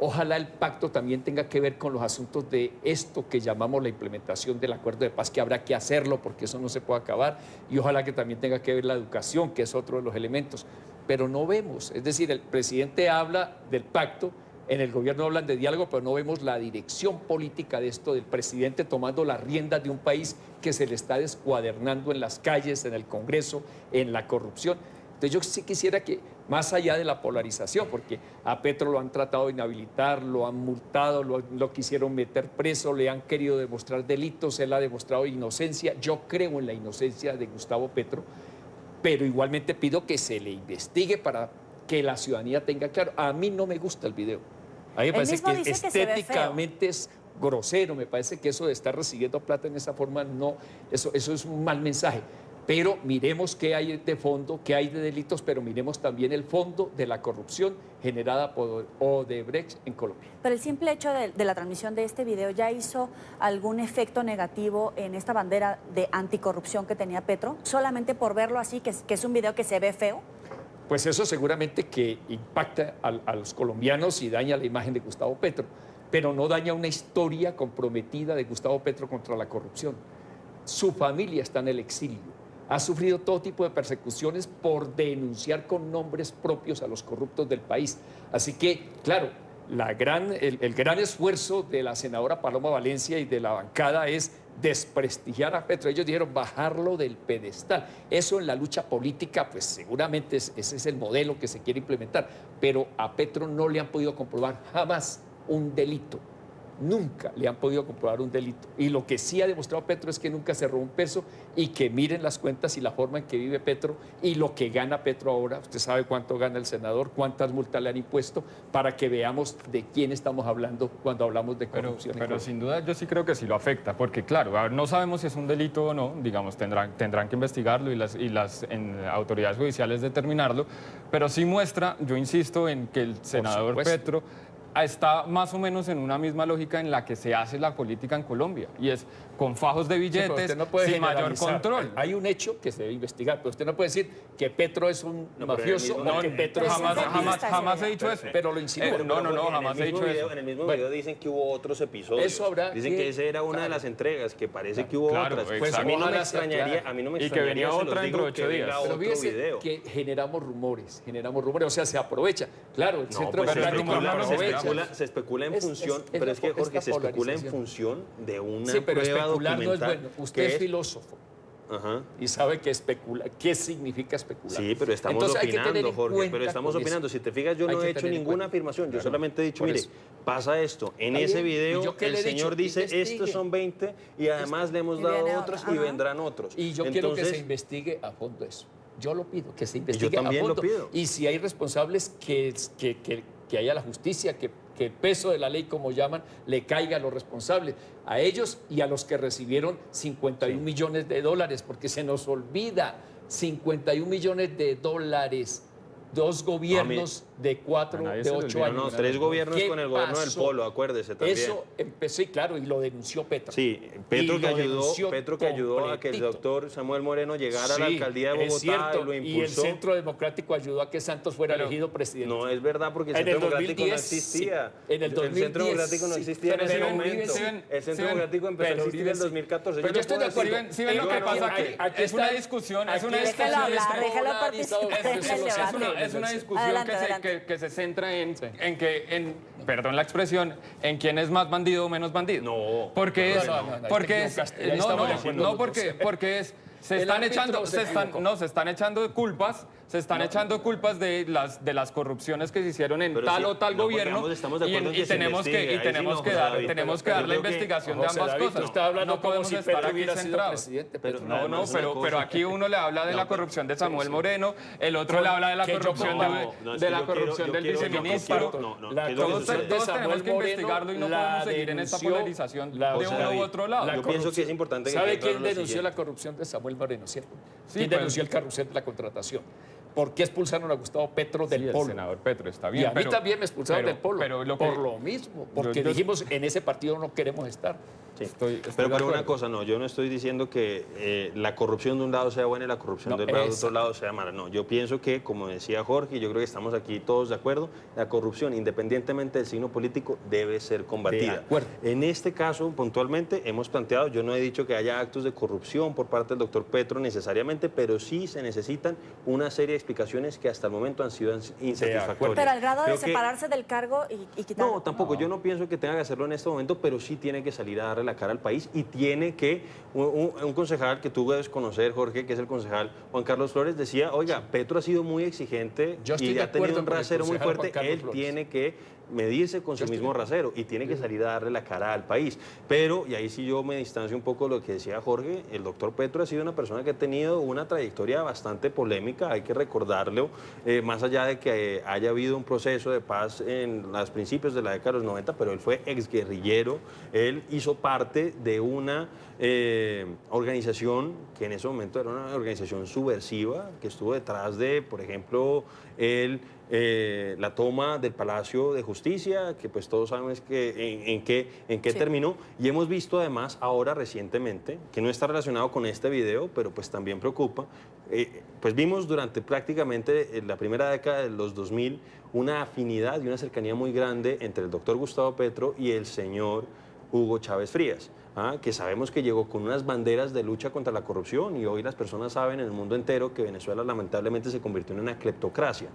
Ojalá el pacto también tenga que ver con los asuntos de esto que llamamos la implementación del acuerdo de paz, que habrá que hacerlo porque eso no se puede acabar. Y ojalá que también tenga que ver la educación, que es otro de los elementos. Pero no vemos, es decir, el presidente habla del pacto, en el gobierno hablan de diálogo, pero no vemos la dirección política de esto, del presidente tomando las riendas de un país que se le está descuadernando en las calles, en el Congreso, en la corrupción. Entonces yo sí quisiera que, más allá de la polarización, porque a Petro lo han tratado de inhabilitar, lo han multado, lo quisieron meter preso, le han querido demostrar delitos, él ha demostrado inocencia. Yo creo en la inocencia de Gustavo Petro, pero igualmente pido que se le investigue para que la ciudadanía tenga claro. A mí no me gusta el video. A mí me parece que estéticamente es grosero, me parece que eso de estar recibiendo plata en esa forma, no, eso es un mal mensaje. Pero miremos qué hay de fondo, qué hay de delitos, pero miremos también el fondo de la corrupción generada por Odebrecht en Colombia. Pero el simple hecho de la transmisión de este video ya hizo algún efecto negativo en esta bandera de anticorrupción que tenía Petro, solamente por verlo así, que es un video que se ve feo. Pues eso seguramente que impacta a los colombianos y daña la imagen de Gustavo Petro, pero no daña una historia comprometida de Gustavo Petro contra la corrupción. Su familia está en el exilio. Ha sufrido todo tipo de persecuciones por denunciar con nombres propios a los corruptos del país. Así que, claro, el gran esfuerzo de la senadora Paloma Valencia y de la bancada es desprestigiar a Petro. Ellos dijeron bajarlo del pedestal. Eso en la lucha política, pues seguramente ese es el modelo que se quiere implementar. Pero a Petro no le han podido comprobar jamás un delito. Nunca le han podido comprobar un delito. Y lo que sí ha demostrado Petro es que nunca se robó un peso y que miren las cuentas y la forma en que vive Petro y lo que gana Petro ahora. Usted sabe cuánto gana el senador, cuántas multas le han impuesto, para que veamos de quién estamos hablando cuando hablamos de corrupción. Pero sin duda yo sí creo que sí lo afecta, porque claro, no sabemos si es un delito o no, digamos, tendrán que investigarlo y las autoridades judiciales determinarlo, pero sí muestra, yo insisto, en que el senador Petro está más o menos en una misma lógica en la que se hace la política en Colombia, y es con fajos de billetes, no puede sin mayor control. Hay un hecho que se debe investigar, pero usted no puede decir que Petro es un mafioso o que Petro jamás he dicho eso. Pero lo insinúo. No, jamás he dicho eso. En el mismo video dicen que hubo otros episodios. Eso habrá dicen que esa era una de las entregas, que parece que hubo otras. Pues a mí no me extrañaría, y que venía otra dentro de 8 días. Pero fíjese que generamos rumores, o sea, se aprovecha. Claro, el Centro Democrático se especula en función, pero es que, Jorge, se especula en función de una prueba documental. No es bueno. Usted es filósofo. Ajá. Y sabe que especula, qué significa especular. Sí, pero estamos opinando, Jorge, pero estamos opinando. Si te fijas, yo no he hecho ninguna afirmación, yo solamente he dicho, mire, pasa esto, en ese video el señor dice, estos son 20 y además le hemos dado otros y vendrán otros. Y yo quiero que se investigue a fondo eso. Yo lo pido, que se investigue a fondo. Yo también lo pido. Y si hay responsables, que haya la justicia, que el peso de la ley, como llaman, le caiga a los responsables, a ellos y a los que recibieron 51 millones de dólares, porque se nos olvida, 51 millones de dólares, 2 gobiernos de 8 años. No, 3 gobiernos con el gobierno del Polo, acuérdese también. Eso empezó, y claro, y lo denunció Petro. Sí, Petro que ayudó a que el doctor Samuel Moreno llegara a la alcaldía de Bogotá y lo impulsó. Y el Centro Democrático ayudó a que Santos fuera elegido presidente. No es verdad, porque el Centro Democrático no existía. En el 2010, el Centro Democrático no existía en ese momento. El Centro Democrático empezó a existir en el 2014. Pero yo estoy de acuerdo. Si ven lo que pasa aquí, es una discusión, es una discusión que se centra perdón la expresión, en quién es más bandido o menos bandido. No. Porque se están echando culpas de las corrupciones que se hicieron en tal o tal gobierno, y tenemos que dar la investigación de ambas cosas. No podemos estar aquí centrados. Pero aquí uno le habla de la corrupción de Samuel Moreno, el otro le habla de la corrupción del viceministro. Todos tenemos que investigarlo y no podemos seguir en esta polarización de uno u otro lado. Yo pienso que es importante. ¿Sabe quién denunció la corrupción de Samuel Moreno, cierto? ¿Quién denunció el carrusel de la contratación? ¿Por qué expulsaron a Gustavo Petro del Polo? El senador Petro, está bien. Y a mí también me expulsaron del Polo, por lo mismo, porque dijimos, en ese partido no queremos estar. Sí. Pero una cosa, no, yo no estoy diciendo que la corrupción de un lado sea buena y la corrupción del otro lado sea mala. No, yo pienso que, como decía Jorge, y yo creo que estamos aquí todos de acuerdo, la corrupción, independientemente del signo político, debe ser combatida. De acuerdo. En este caso, puntualmente, hemos planteado, yo no he dicho que haya actos de corrupción por parte del doctor Petro necesariamente, pero sí se necesitan una serie de explicaciones que hasta el momento han sido insatisfactorias. Pero al grado de separarse del cargo y quitar... No, tampoco, yo no pienso que tenga que hacerlo en este momento, pero sí tiene que salir a darle la cara al país y tiene que, un concejal que tú debes conocer, Jorge, que es el concejal Juan Carlos Flores, decía, oiga, Petro ha sido muy exigente y ha tenido un rasero muy fuerte, él tiene que medirse con su mismo rasero y tiene que salir a darle la cara al país. Pero, y ahí sí yo me distancio un poco de lo que decía Jorge, el doctor Petro ha sido una persona que ha tenido una trayectoria bastante polémica, hay que recordarlo, más allá de que haya habido un proceso de paz en los principios de la década de los 90, pero él fue exguerrillero, él hizo parte de una organización que en ese momento era una organización subversiva, que estuvo detrás de, por ejemplo, la toma del Palacio de Justicia, que pues todos sabemos en qué terminó, y hemos visto además ahora recientemente, que no está relacionado con este video, pero pues también preocupa, pues vimos durante prácticamente la primera década de los 2000 una afinidad y una cercanía muy grande entre el doctor Gustavo Petro y el señor Hugo Chávez Frías, que sabemos que llegó con unas banderas de lucha contra la corrupción y hoy las personas saben en el mundo entero que Venezuela lamentablemente se convirtió en una cleptocracia.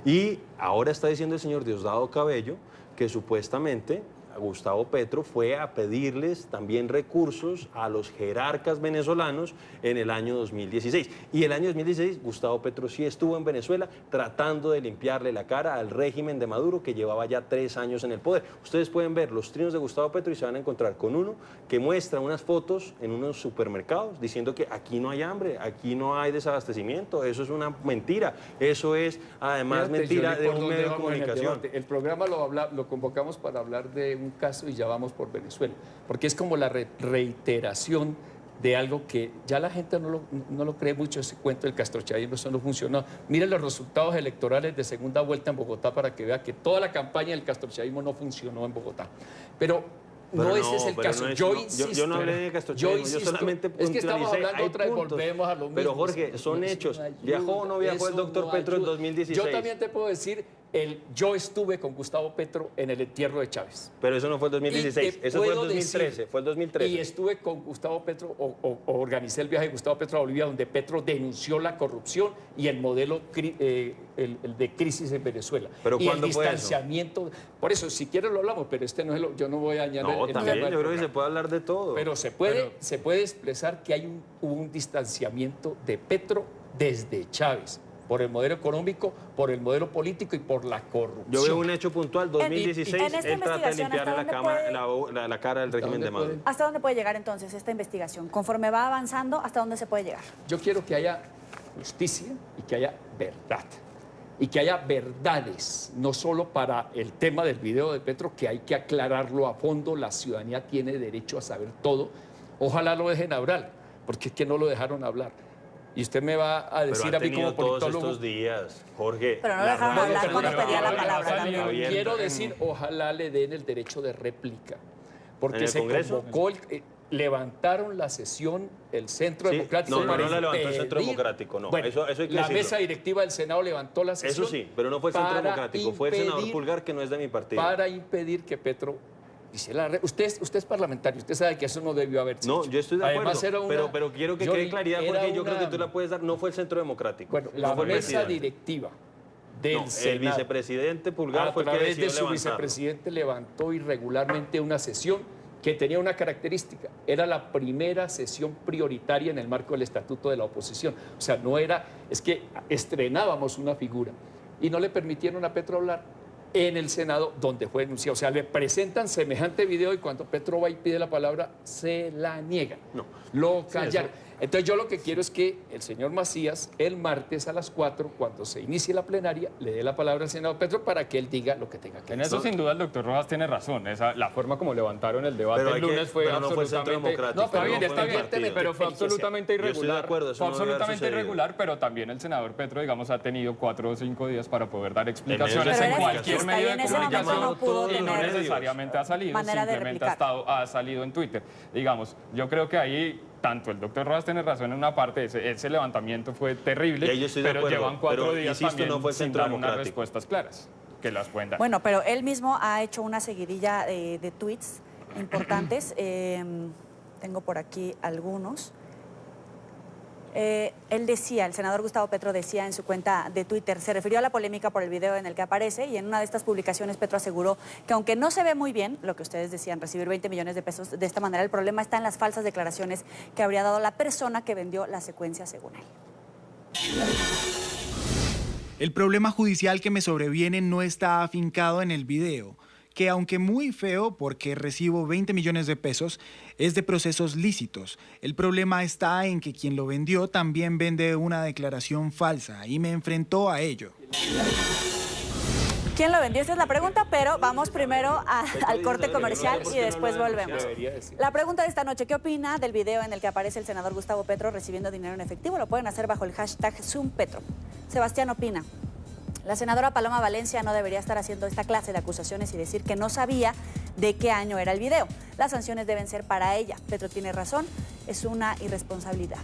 Y ahora está diciendo el señor Diosdado Cabello que supuestamente Gustavo Petro fue a pedirles también recursos a los jerarcas venezolanos en el año 2016. Y el año 2016 Gustavo Petro sí estuvo en Venezuela tratando de limpiarle la cara al régimen de Maduro que llevaba ya 3 años en el poder. Ustedes pueden ver los trinos de Gustavo Petro y se van a encontrar con uno que muestra unas fotos en unos supermercados diciendo que aquí no hay hambre, aquí no hay desabastecimiento, eso es una mentira, eso es además mentira de un medio de comunicación. El programa lo convocamos para hablar de un caso y ya vamos por Venezuela, porque es como la reiteración de algo que ya la gente no lo cree mucho, ese cuento del castrochavismo, eso no funcionó. Miren los resultados electorales de segunda vuelta en Bogotá para que vea que toda la campaña del castrochavismo no funcionó en Bogotá. Pero ese es el caso. Yo insisto. Yo no hablé de castrochavismo, yo solamente puntualicé. Es que estamos hablando otra vez, volvemos a lo mismo. Pero Jorge, son hechos. ¿Viajó o no viajó el doctor Petro en 2016? Yo también te puedo decir, yo estuve con Gustavo Petro en el entierro de Chávez. Pero eso no fue el 2016, eso fue el 2013, fue el 2013. Y estuve con Gustavo Petro, o organicé el viaje de Gustavo Petro a Bolivia, donde Petro denunció la corrupción y el modelo el de crisis en Venezuela. ¿Pero y cuándo el distanciamiento. Fue eso? Por eso, si quieres lo hablamos, pero yo no voy a añadir. No, también yo creo que se puede hablar de todo. Pero se puede expresar que hay un distanciamiento de Petro desde Chávez, por el modelo económico, por el modelo político y por la corrupción. Yo veo un hecho puntual, 2016, él trata de limpiarle la cara del régimen de Maduro. ¿Hasta dónde puede llegar entonces esta investigación? Conforme va avanzando, ¿hasta dónde se puede llegar? Yo quiero que haya justicia y que haya verdad. Y que haya verdades, no solo para el tema del video de Petro, que hay que aclararlo a fondo, la ciudadanía tiene derecho a saber todo. Ojalá lo dejen hablar, porque es que no lo dejaron hablar. Y usted me va a decir a mí como politólogo... todos estos días, Jorge... Pero no lo dejaron hablar cuando pedía la palabra. Quiero decir, ojalá le den el derecho de réplica, porque se convocó... Levantaron la sesión el Centro Democrático. No la levantó el Centro Democrático, no. Bueno, eso hay que la decirlo. Mesa directiva del Senado levantó la sesión. Eso sí, pero no fue el Centro Democrático, fue el senador Pulgar, que no es de mi partido. Para impedir que Petro hiciera usted es parlamentario, usted sabe que eso no debió haber sido. No, yo estoy de acuerdo, pero quiero que quede claridad, porque yo creo que tú la puedes dar, no fue el Centro Democrático. Bueno, la Mesa directiva del Senado. El vicepresidente Pulgar fue el que a través de su levantarlo. vicepresidente levantó irregularmente una sesión que tenía una característica, era la primera sesión prioritaria en el marco del Estatuto de la Oposición. O sea, es que estrenábamos una figura y no le permitieron a Petro hablar en el Senado donde fue denunciado. O sea, le presentan semejante video y cuando Petro va y pide la palabra, se la niega. No. Lo callaron. Entonces yo lo que quiero es que el señor Macías, el martes a las 4, cuando se inicie la plenaria, le dé la palabra al senador Petro para que él diga lo que tenga que decir. En eso sin duda el doctor Rojas tiene razón. La forma como levantaron el debate el lunes fue absolutamente... No, está bien, pero fue absolutamente irregular. Yo estoy de acuerdo, fue absolutamente irregular, pero también el senador Petro, digamos, ha tenido 4 o 5 días para poder dar explicaciones en cualquier medio de comunicación y no necesariamente ha salido, simplemente ha salido en Twitter. Digamos, yo creo que ahí tanto el doctor Rojas tiene razón en una parte, ese levantamiento fue terrible, pero llevan 4 días también sin dar unas respuestas claras que las pueden dar. Bueno, pero él mismo ha hecho una seguidilla de tweets importantes. Tengo por aquí algunos. Él decía, el senador Gustavo Petro decía en su cuenta de Twitter, se refirió a la polémica por el video en el que aparece y en una de estas publicaciones Petro aseguró que aunque no se ve muy bien, lo que ustedes decían, recibir 20 millones de pesos de esta manera, el problema está en las falsas declaraciones que habría dado la persona que vendió la secuencia según él. El problema judicial que me sobreviene no está afincado en el video, que aunque muy feo porque recibo 20 millones de pesos, es de procesos lícitos. El problema está en que quien lo vendió también vende una declaración falsa y me enfrentó a ello. ¿Quién lo vendió? Esa es la pregunta, pero vamos primero al corte comercial y después volvemos. La pregunta de esta noche, ¿qué opina del video en el que aparece el senador Gustavo Petro recibiendo dinero en efectivo? Lo pueden hacer bajo el hashtag ZoomPetro. Sebastián opina: la senadora Paloma Valencia no debería estar haciendo esta clase de acusaciones y decir que no sabía de qué año era el video. Las sanciones deben ser para ella. Petro tiene razón, es una irresponsabilidad.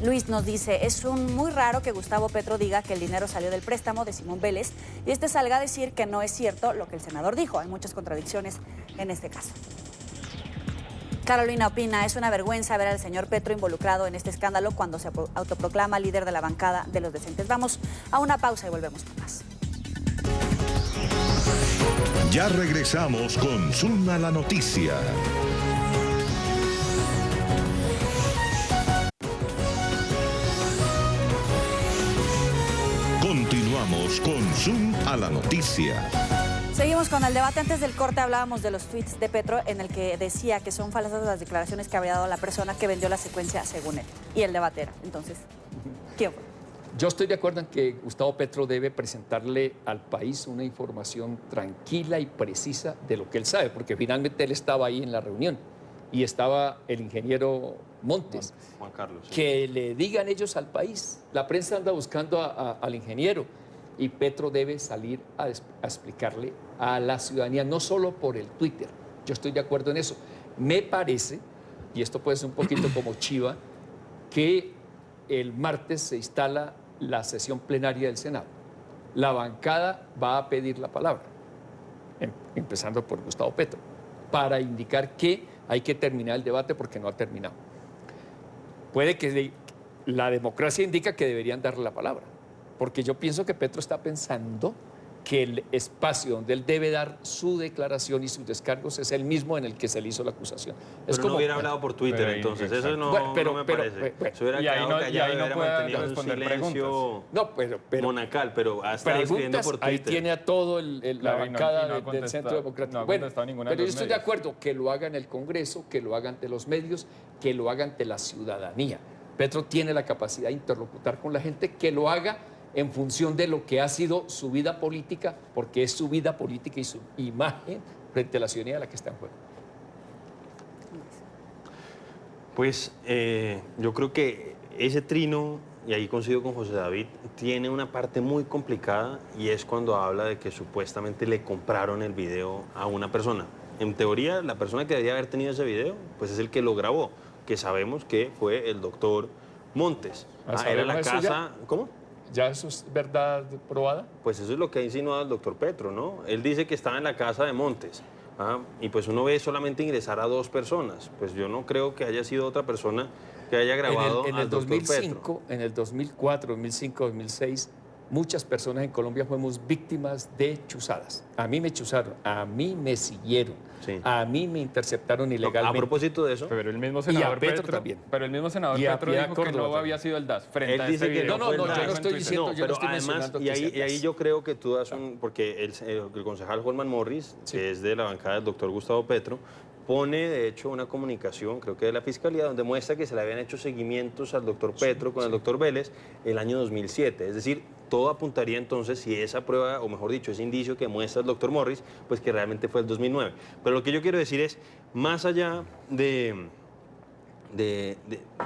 Luis nos dice, es muy raro que Gustavo Petro diga que el dinero salió del préstamo de Simón Vélez y salga a decir que no es cierto lo que el senador dijo. Hay muchas contradicciones en este caso. Carolina opina, es una vergüenza ver al señor Petro involucrado en este escándalo cuando se autoproclama líder de la bancada de los decentes. Vamos a una pausa y volvemos con más. Ya regresamos con Zoom a la noticia. Continuamos con Zoom a la noticia. Seguimos con el debate. Antes del corte hablábamos de los tweets de Petro en el que decía que son falsas las declaraciones que habría dado la persona que vendió la secuencia según él. Y el debate era, entonces, ¿quién fue? Yo estoy de acuerdo en que Gustavo Petro debe presentarle al país una información tranquila y precisa de lo que él sabe, porque finalmente él estaba ahí en la reunión y estaba el ingeniero Montes. Juan Carlos. Sí. Que le digan ellos al país. La prensa anda buscando al ingeniero y Petro debe salir a explicarle a la ciudadanía, no solo por el Twitter. Yo estoy de acuerdo en eso. Me parece, y esto puede ser un poquito como chiva, que el martes se instala la sesión plenaria del Senado. La bancada va a pedir la palabra, empezando por Gustavo Petro, para indicar que hay que terminar el debate porque no ha terminado. Puede que la democracia indica que deberían darle la palabra, porque yo pienso que Petro está pensando que el espacio donde él debe dar su declaración y sus descargos es el mismo en el que se le hizo la acusación. Pero no hubiera hablado por Twitter, entonces, eso no me parece. Se hubiera quedado callado y hubiera mantenido un silencio monacal, pero hasta escribiendo por Twitter. Ahí tiene a todo la bancada del Centro Democrático. Bueno, pero yo estoy de acuerdo que lo haga en el Congreso, que lo haga ante los medios, que lo haga ante la ciudadanía. Petro tiene la capacidad de interlocutar con la gente, que lo haga en función de lo que ha sido su vida política, porque es su vida política y su imagen frente a la ciudadanía la que está en juego. Pues yo creo que ese trino, y ahí coincido con José David, tiene una parte muy complicada y es cuando habla de que supuestamente le compraron el video a una persona. En teoría, la persona que debería haber tenido ese video, pues es el que lo grabó, que sabemos que fue el doctor Montes. Era la casa... ¿Cómo? ¿Ya eso es verdad probada? Pues eso es lo que ha insinuado el doctor Petro, ¿no? Él dice que estaba en la casa de Montes. Y pues uno ve solamente ingresar a 2 personas. Pues yo no creo que haya sido otra persona que haya grabado al doctor Petro. En el 2004, 2005, 2006, muchas personas en Colombia fuimos víctimas de chuzadas. A mí me chuzaron, a mí me siguieron, a mí me interceptaron ilegalmente. A propósito de eso. Pero el mismo senador Petro también. Pero el mismo senador Petro dijo que no había sido el DAS frente a este video. No, yo no estoy diciendo, yo no estoy mencionando que sea el DAS. Y ahí yo creo que tú das porque el concejal Holman Morris, que es de la bancada del doctor Gustavo Petro, pone de hecho una comunicación, creo que de la Fiscalía, donde muestra que se le habían hecho seguimientos al doctor Petro con el doctor Vélez el año 2007. Es decir, todo apuntaría entonces, si esa prueba, o mejor dicho, ese indicio que muestra el doctor Morris, pues que realmente fue el 2009. Pero lo que yo quiero decir es, más allá de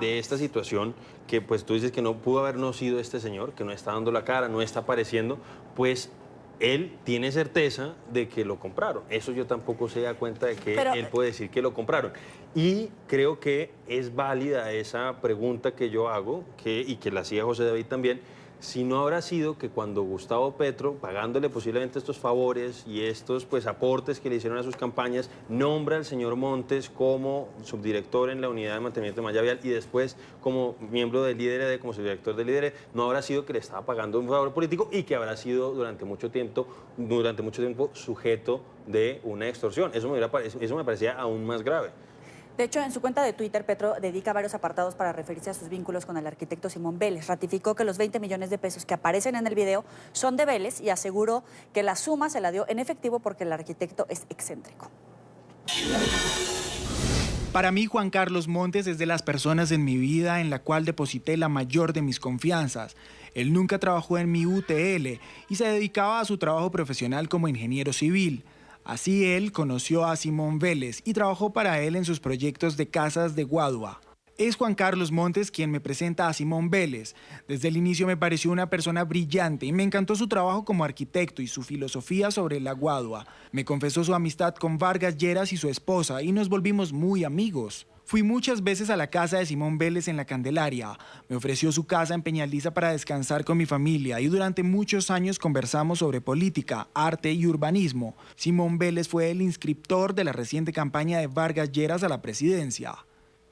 esta situación, que pues tú dices que no pudo haber no sido este señor, que no está dando la cara, no está apareciendo, pues él tiene certeza de que lo compraron. Eso yo tampoco se da cuenta de que él puede decir que lo compraron. Y creo que es válida esa pregunta que yo hago, y que la hacía José David también, si no habrá sido que cuando Gustavo Petro, pagándole posiblemente estos favores y estos pues aportes que le hicieron a sus campañas, nombra al señor Montes como subdirector en la unidad de mantenimiento de malla vial y después como miembro del IDRD, como subdirector del IDRD, no habrá sido que le estaba pagando un favor político y que habrá sido durante mucho tiempo sujeto de una extorsión. Eso me parecía aún más grave. De hecho, en su cuenta de Twitter, Petro dedica varios apartados para referirse a sus vínculos con el arquitecto Simón Vélez. Ratificó que los 20 millones de pesos que aparecen en el video son de Vélez y aseguró que la suma se la dio en efectivo porque el arquitecto es excéntrico. Para mí, Juan Carlos Montes es de las personas en mi vida en la cual deposité la mayor de mis confianzas. Él nunca trabajó en mi UTL y se dedicaba a su trabajo profesional como ingeniero civil. Así él conoció a Simón Vélez y trabajó para él en sus proyectos de casas de Guadua. Es Juan Carlos Montes quien me presenta a Simón Vélez. Desde el inicio me pareció una persona brillante y me encantó su trabajo como arquitecto y su filosofía sobre la Guadua. Me confesó su amistad con Vargas Lleras y su esposa y nos volvimos muy amigos. Fui muchas veces a la casa de Simón Vélez en la Candelaria. Me ofreció su casa en Peñaliza para descansar con mi familia y durante muchos años conversamos sobre política, arte y urbanismo. Simón Vélez fue el inscriptor de la reciente campaña de Vargas Lleras a la presidencia.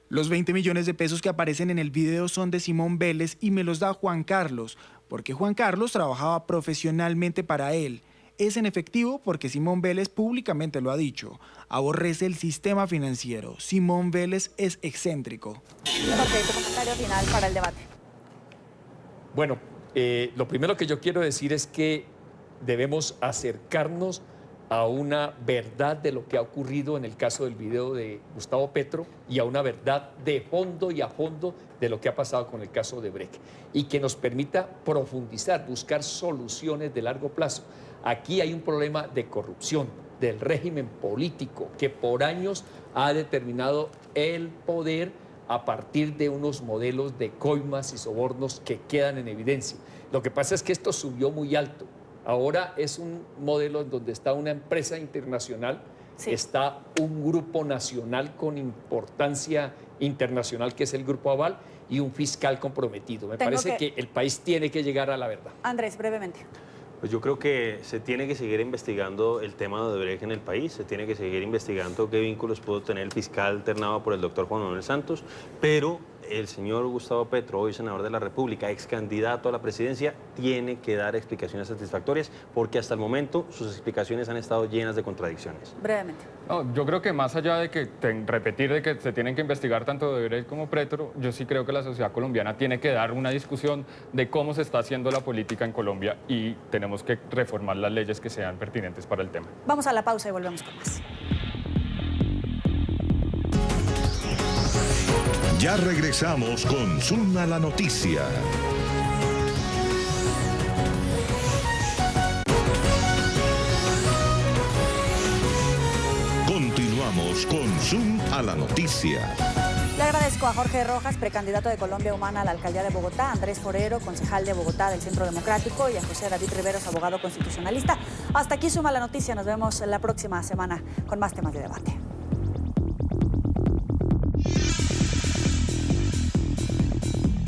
Los 20 millones de pesos que aparecen en el video son de Simón Vélez y me los da Juan Carlos, porque Juan Carlos trabajaba profesionalmente para él. Es en efectivo porque Simón Vélez públicamente lo ha dicho. Aborrece el sistema financiero. Simón Vélez es excéntrico. Jorge, tu comentario final para el debate. Bueno, lo primero que yo quiero decir es que debemos acercarnos a una verdad de lo que ha ocurrido en el caso del video de Gustavo Petro y a una verdad de fondo y a fondo de lo que ha pasado con el caso de Brecht y que nos permita profundizar, buscar soluciones de largo plazo. Aquí hay un problema de corrupción del régimen político que por años ha determinado el poder a partir de unos modelos de coimas y sobornos que quedan en evidencia. Lo que pasa es que esto subió muy alto. Ahora es un modelo en donde está una empresa internacional, está un grupo nacional con importancia internacional que es el Grupo Aval y un fiscal comprometido. Me parece que el país tiene que llegar a la verdad. Andrés, brevemente. Pues yo creo que se tiene que seguir investigando el tema de Odebrecht en el país, se tiene que seguir investigando qué vínculos pudo tener el fiscal alternado por el doctor Juan Manuel Santos, pero el señor Gustavo Petro, hoy senador de la República, ex candidato a la presidencia, tiene que dar explicaciones satisfactorias porque hasta el momento sus explicaciones han estado llenas de contradicciones. Brevemente. No, yo creo que más allá de que repetir de que se tienen que investigar tanto Odebrecht como Petro, yo sí creo que la sociedad colombiana tiene que dar una discusión de cómo se está haciendo la política en Colombia y tenemos que reformar las leyes que sean pertinentes para el tema. Vamos a la pausa y volvemos con más. Ya regresamos con Zoom a la noticia. Continuamos con Zoom a la noticia. Le agradezco a Jorge Rojas, precandidato de Colombia Humana a la alcaldía de Bogotá, a Andrés Forero, concejal de Bogotá del Centro Democrático, y a José David Riveros, abogado constitucionalista. Hasta aquí Zoom a la noticia. Nos vemos la próxima semana con más temas de debate.